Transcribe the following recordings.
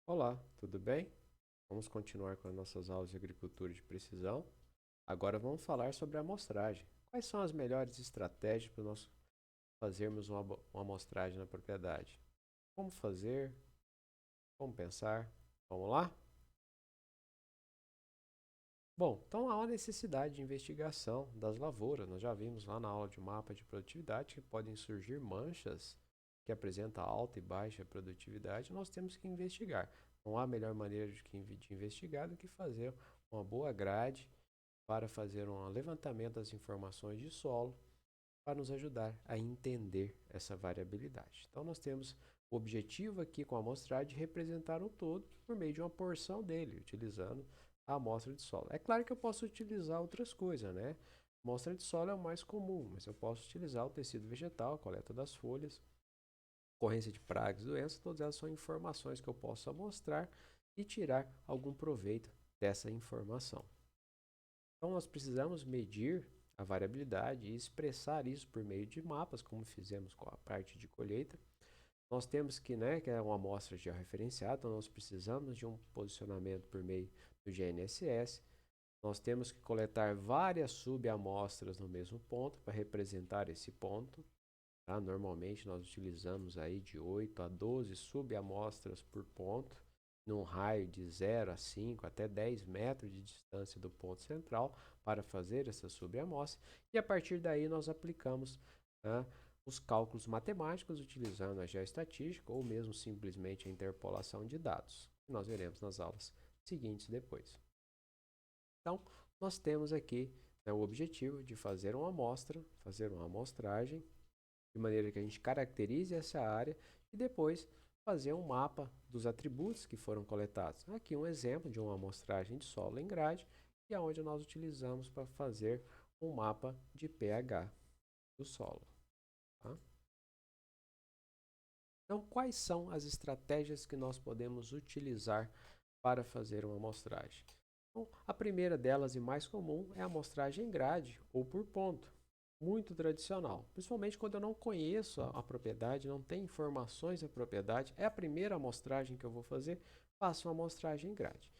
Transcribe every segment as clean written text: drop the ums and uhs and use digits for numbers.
Olá, tudo bem? Vamos continuar com as nossas aulas de agricultura de precisão. Agora vamos falar sobre a amostragem. Quais são as melhores estratégias para nós fazermos uma amostragem na propriedade? Como fazer? Como pensar? Vamos lá? Bom, então há uma necessidade de investigação das lavouras. Nós já vimos lá na aula de mapa de produtividade que podem surgir manchas que apresentam alta e baixa produtividade. Nós temos que investigar. Não há melhor maneira de investigar do que fazer uma boa grade para fazer um levantamento das informações de solo para nos ajudar a entender essa variabilidade. Então, nós temos o objetivo aqui com a amostragem de representar um todo por meio de uma porção dele, utilizando a amostra de solo. É claro que eu posso utilizar outras coisas, né? A amostra de solo é o mais comum, mas eu posso utilizar o tecido vegetal, a coleta das folhas, ocorrência de pragas e doenças, todas elas são informações que eu posso amostrar e tirar algum proveito dessa informação. Então, nós precisamos medir a variabilidade e expressar isso por meio de mapas, como fizemos com a parte de colheita. Nós temos que é uma amostra georreferenciada, então nós precisamos de um posicionamento por meio do GNSS. Nós temos que coletar várias subamostras no mesmo ponto para representar esse ponto. Tá? Normalmente nós utilizamos aí de 8 a 12 subamostras por ponto, num raio de 0 a 5 até 10 metros de distância do ponto central para fazer essa subamostra. E a partir daí nós aplicamos, né, os cálculos matemáticos utilizando a geoestatística ou mesmo simplesmente a interpolação de dados, que nós veremos nas aulas seguintes depois. Então, nós temos aqui, né, o objetivo de fazer uma amostra, fazer uma amostragem, de maneira que a gente caracterize essa área e depois fazer um mapa dos atributos que foram coletados. Aqui um exemplo de uma amostragem de solo em grade, que é onde nós utilizamos para fazer um mapa de pH do solo. Tá? Então, quais são as estratégias que nós podemos utilizar para fazer uma amostragem? Então, a primeira delas e mais comum é a amostragem em grade ou por ponto. Muito tradicional, principalmente quando eu não conheço a propriedade, não tenho informações da propriedade, é a primeira amostragem que eu vou fazer, faço uma amostragem em grade.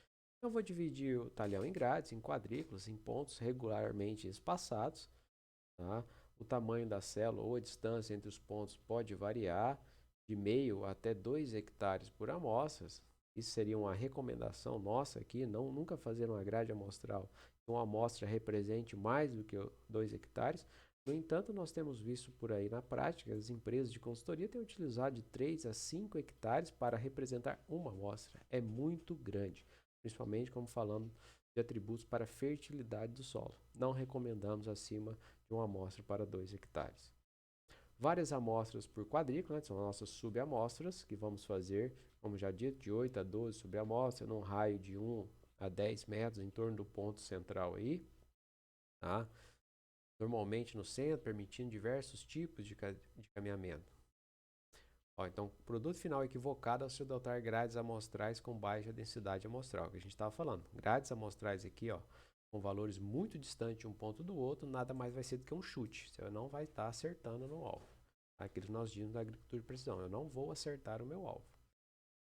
Eu vou dividir o talhão em grades, em quadrículas, em pontos regularmente espaçados. Tá? O tamanho da célula ou a distância entre os pontos pode variar de meio até 2 hectares por amostra. Isso seria uma recomendação nossa aqui, não nunca fazer uma grade amostral que uma amostra represente mais do que 2 hectares. No entanto, nós temos visto por aí na prática, as empresas de consultoria têm utilizado de 3 a 5 hectares para representar uma amostra. É muito grande, principalmente como falando de atributos para a fertilidade do solo. Não recomendamos acima de uma amostra para 2 hectares. Várias amostras por quadrícula, né, são as nossas subamostras, que vamos fazer, como já dito, de 8 a 12 subamostras, num raio de 1 a 10 metros em torno do ponto central aí. Tá? Normalmente no centro, permitindo diversos tipos de caminhamento. Ó, então, produto final equivocado ao se adotar grades amostrais com baixa densidade amostral, que a gente estava falando. Grades amostrais aqui, ó, com valores muito distantes um ponto do outro, nada mais vai ser do que um chute. Você não vai estar acertando no alvo. Aquilo que nós dizemos da agricultura de precisão. Eu não vou acertar o meu alvo.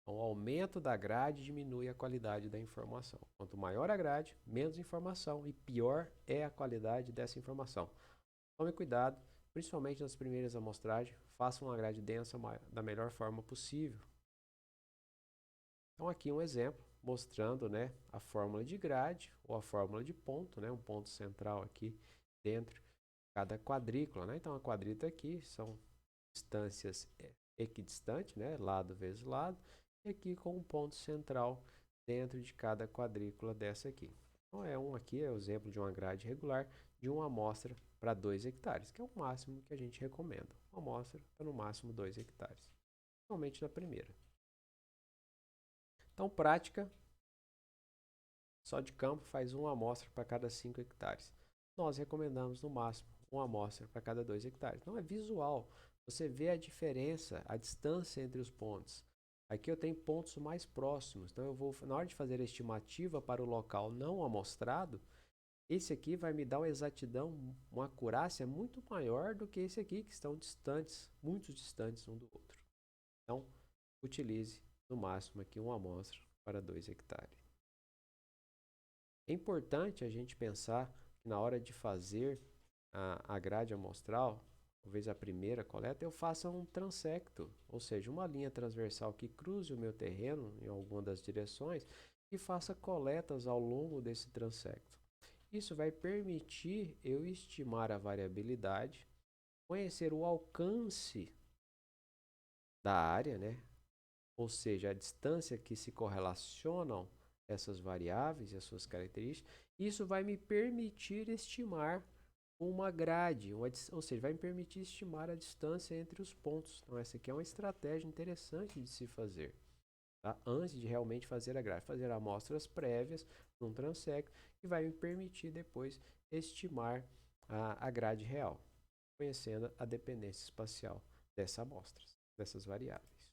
Então, o aumento da grade diminui a qualidade da informação. Quanto maior a grade, menos informação e pior é a qualidade dessa informação. Tome cuidado, principalmente nas primeiras amostragens, faça uma grade densa da melhor forma possível. Então aqui um exemplo mostrando, né, a fórmula de grade ou a fórmula de ponto, né, um ponto central aqui dentro de cada quadrícula, né? Então a quadrícula aqui são distâncias equidistantes, né, lado vezes lado, e aqui com um ponto central dentro de cada quadrícula dessa aqui. Então aqui é o exemplo de uma grade regular de uma amostra para 2 hectares, que é o máximo que a gente recomenda. Uma amostra para no máximo 2 hectares, somente na primeira. Então, prática, só de campo faz uma amostra para cada 5 hectares. Nós recomendamos no máximo uma amostra para cada 2 hectares. Então é visual, você vê a diferença, a distância entre os pontos. Aqui eu tenho pontos mais próximos, então eu vou, na hora de fazer a estimativa para o local não amostrado, esse aqui vai me dar uma exatidão, uma acurácia muito maior do que esse aqui, que estão distantes, muito distantes um do outro. Então, utilize no máximo aqui uma amostra para 2 hectares. É importante a gente pensar que na hora de fazer a grade amostral, talvez a primeira coleta, eu faça um transecto, ou seja, uma linha transversal que cruze o meu terreno em alguma das direções e faça coletas ao longo desse transecto. Isso vai permitir eu estimar a variabilidade, conhecer o alcance da área, né? Ou seja, a distância que se correlacionam essas variáveis e as suas características. Isso vai me permitir estimar uma grade, ou seja, vai me permitir estimar a distância entre os pontos. Então, essa aqui é uma estratégia interessante de se fazer, tá? Antes de realmente fazer a grade, fazer amostras prévias num transecto, que vai me permitir depois estimar a grade real, conhecendo a dependência espacial dessa amostra, dessas variáveis.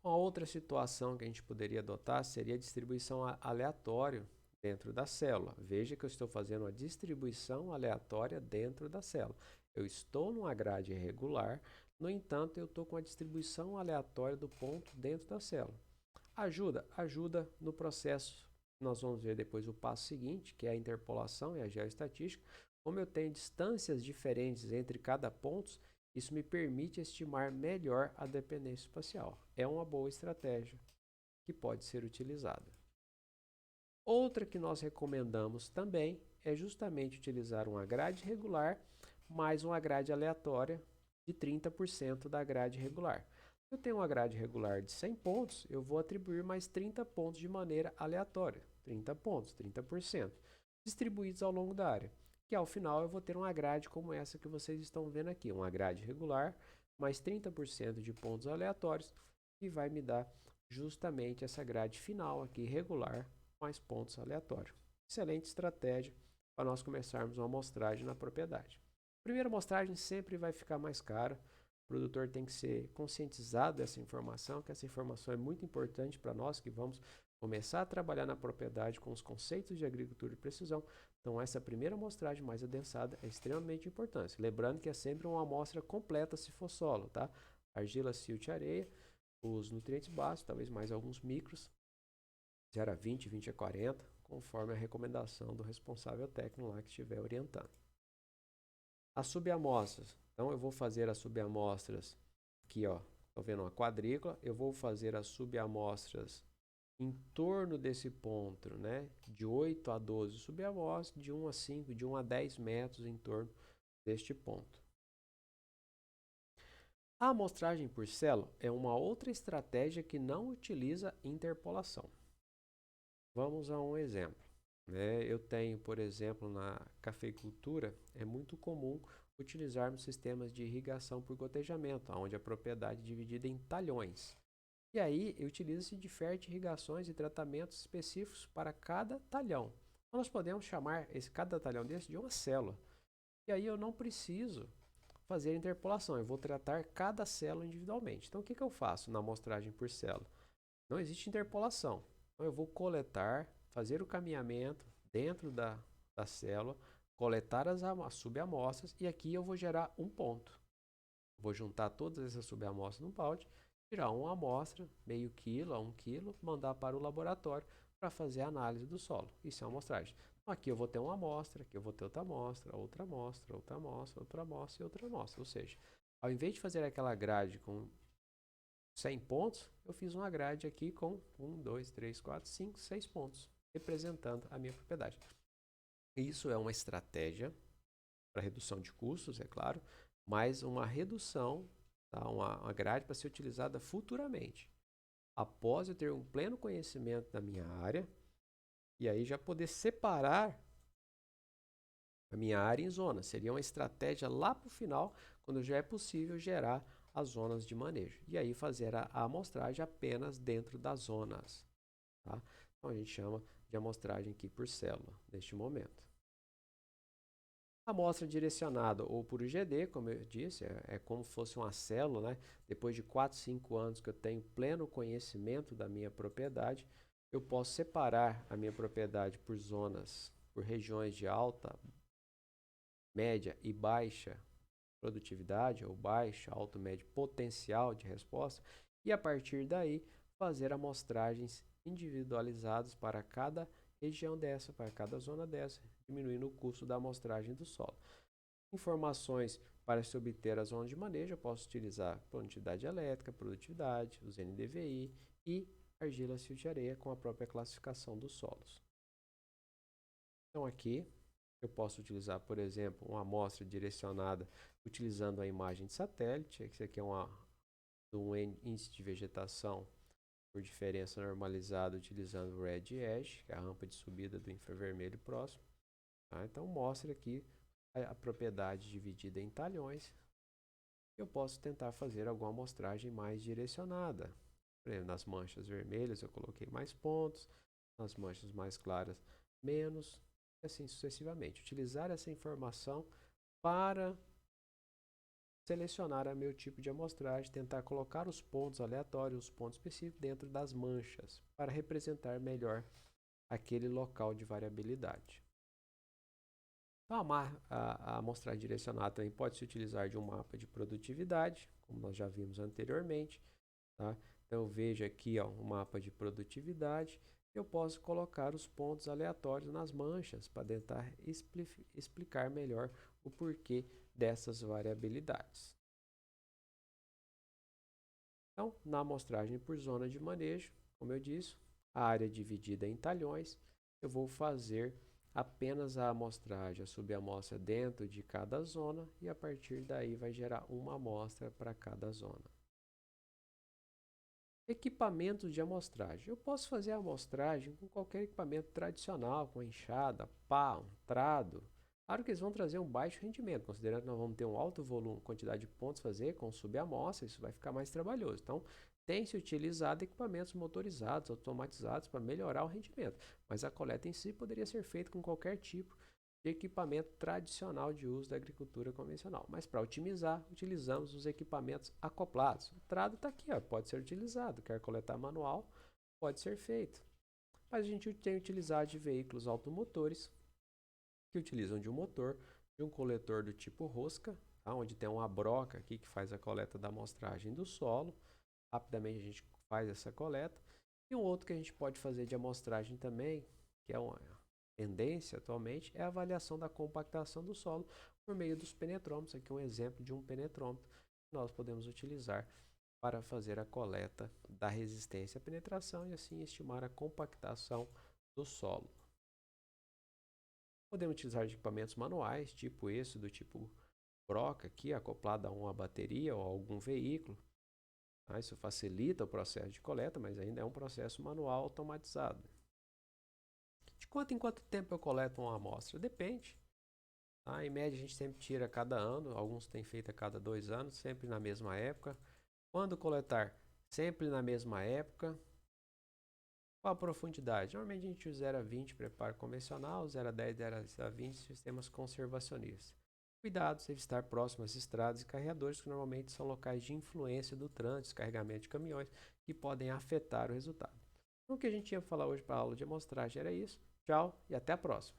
Uma outra situação que a gente poderia adotar seria a distribuição aleatória dentro da célula. Veja que eu estou fazendo uma distribuição aleatória dentro da célula. Eu estou numa grade irregular, no entanto, eu estou com a distribuição aleatória do ponto dentro da célula. Ajuda no processo. Nós vamos ver depois o passo seguinte, que é a interpolação e a geoestatística. Como eu tenho distâncias diferentes entre cada ponto, isso me permite estimar melhor a dependência espacial. É uma boa estratégia que pode ser utilizada. Outra que nós recomendamos também é justamente utilizar uma grade regular mais uma grade aleatória de 30% da grade regular. Se eu tenho uma grade regular de 100 pontos, eu vou atribuir mais 30 pontos de maneira aleatória. 30 pontos, 30%, distribuídos ao longo da área. Que ao final eu vou ter uma grade como essa que vocês estão vendo aqui. Uma grade regular mais 30% de pontos aleatórios, que vai me dar justamente essa grade final aqui, regular, mais pontos aleatórios. Excelente estratégia para nós começarmos uma amostragem na propriedade. A primeira amostragem sempre vai ficar mais cara. O produtor tem que ser conscientizado dessa informação, que essa informação é muito importante para nós que vamos começar a trabalhar na propriedade com os conceitos de agricultura de precisão. Então, essa primeira amostragem mais adensada é extremamente importante. Lembrando que é sempre uma amostra completa se for solo, tá? Argila, silt e areia, os nutrientes básicos, talvez mais alguns micros, 0 a 20, 20 a 40, conforme a recomendação do responsável técnico lá que estiver orientando. As subamostras. Então, eu vou fazer as subamostras aqui, ó. Estou vendo uma quadrícula. Eu vou fazer as subamostras em torno desse ponto, né? De 8 a 12 subamostras, de 1 a 5, de 1 a 10 metros em torno deste ponto. A amostragem por célula é uma outra estratégia que não utiliza interpolação. Vamos a um exemplo. Eu tenho, por exemplo, na cafeicultura, é muito comum utilizarmos sistemas de irrigação por gotejamento, onde a propriedade é dividida em talhões. E aí, utiliza-se diferentes irrigações e tratamentos específicos para cada talhão. Nós podemos chamar cada talhão desse de uma célula. E aí eu não preciso fazer interpolação, eu vou tratar cada célula individualmente. Então, o que eu faço na amostragem por célula? Não existe interpolação. Então, eu vou coletar, fazer o caminhamento dentro da célula, coletar as subamostras e aqui eu vou gerar um ponto. Vou juntar todas essas subamostras num balde, tirar uma amostra, meio quilo a 1 quilo, mandar para o laboratório para fazer a análise do solo. Isso é uma amostragem. Então, aqui eu vou ter uma amostra, aqui eu vou ter outra amostra, outra amostra, outra amostra, outra amostra e outra amostra. Ou seja, ao invés de fazer aquela grade com 100 pontos, eu fiz uma grade aqui com 1, 2, 3, 4, 5, 6 pontos, representando a minha propriedade. Isso é uma estratégia para redução de custos, é claro, mas uma redução, tá? Uma grade para ser utilizada futuramente, após eu ter um pleno conhecimento da minha área, e aí já poder separar a minha área em zonas. Seria uma estratégia lá para o final, quando já é possível gerar as zonas de manejo. E aí fazer a amostragem apenas dentro das zonas. Tá? Então a gente chama de amostragem aqui por célula, neste momento. Amostra direcionada ou por IGD, como eu disse, é como se fosse uma célula, né? Depois de 4, 5 anos que eu tenho pleno conhecimento da minha propriedade, eu posso separar a minha propriedade por zonas, por regiões de alta, média e baixa produtividade, ou baixa, alto, médio potencial de resposta, e a partir daí fazer amostragens individualizadas para cada região dessa, para cada zona dessa, diminuindo o custo da amostragem do solo. Informações para se obter a zona de manejo, eu posso utilizar quantidade elétrica, produtividade, os NDVI e argila, silt e areia com a própria classificação dos solos. Então aqui eu posso utilizar, por exemplo, uma amostra direcionada utilizando a imagem de satélite. Esse aqui é um índice de vegetação por diferença normalizada utilizando o Red Edge, que é a rampa de subida do infravermelho próximo. Tá? Então mostra aqui a propriedade dividida em talhões. Eu posso tentar fazer alguma amostragem mais direcionada. Por exemplo, nas manchas vermelhas eu coloquei mais pontos, nas manchas mais claras menos, e assim sucessivamente. Utilizar essa informação para selecionar o meu tipo de amostragem, tentar colocar os pontos aleatórios, os pontos específicos dentro das manchas, para representar melhor aquele local de variabilidade. Então, a amostragem direcionada também pode se utilizar de um mapa de produtividade, como nós já vimos anteriormente. Tá? Então, eu vejo aqui um mapa de produtividade. Eu posso colocar os pontos aleatórios nas manchas para tentar explicar melhor o porquê dessas variabilidades. Então, na amostragem por zona de manejo, como eu disse, a área dividida em talhões, eu vou fazer apenas a amostragem, a subamostra dentro de cada zona e a partir daí vai gerar uma amostra para cada zona. Equipamentos de amostragem. Eu posso fazer a amostragem com qualquer equipamento tradicional, com enxada, pá, um trado. Claro que eles vão trazer um baixo rendimento, considerando que nós vamos ter um alto volume, quantidade de pontos a fazer com subamostra, isso vai ficar mais trabalhoso. Então, tem se utilizado equipamentos motorizados, automatizados para melhorar o rendimento, mas a coleta em si poderia ser feita com qualquer tipo de equipamento tradicional de uso da agricultura convencional. Mas para otimizar, utilizamos os equipamentos acoplados. O trado está aqui, ó, pode ser utilizado. Quer coletar manual, pode ser feito. Mas a gente tem utilizado de veículos automotores que utilizam de um motor, de um coletor do tipo rosca, tá? Onde tem uma broca aqui que faz a coleta da amostragem do solo. Rapidamente a gente faz essa coleta. E um outro que a gente pode fazer de amostragem também, que é uma tendência atualmente, é a avaliação da compactação do solo por meio dos penetrômetros. Aqui um exemplo de um penetrômetro que nós podemos utilizar para fazer a coleta da resistência à penetração e assim estimar a compactação do solo. Podemos utilizar equipamentos manuais, tipo esse, do tipo broca, aqui acoplado a uma bateria ou a algum veículo. Isso facilita o processo de coleta, mas ainda é um processo manual automatizado. De quanto em quanto tempo eu coleto uma amostra? Depende. Em média, a gente sempre tira a cada ano, alguns têm feito a cada 2 anos, sempre na mesma época. Quando coletar? Sempre na mesma época. Qual a profundidade? Normalmente a gente usa 0 a 20 preparo convencional, 0 a 10, 0 a 20 sistemas conservacionistas. Cuidado se estar próximo às estradas e carregadores, que normalmente são locais de influência do trânsito, descarregamento de caminhões, que podem afetar o resultado. Então, o que a gente ia falar hoje para a aula de amostragem era isso. Tchau e até a próxima!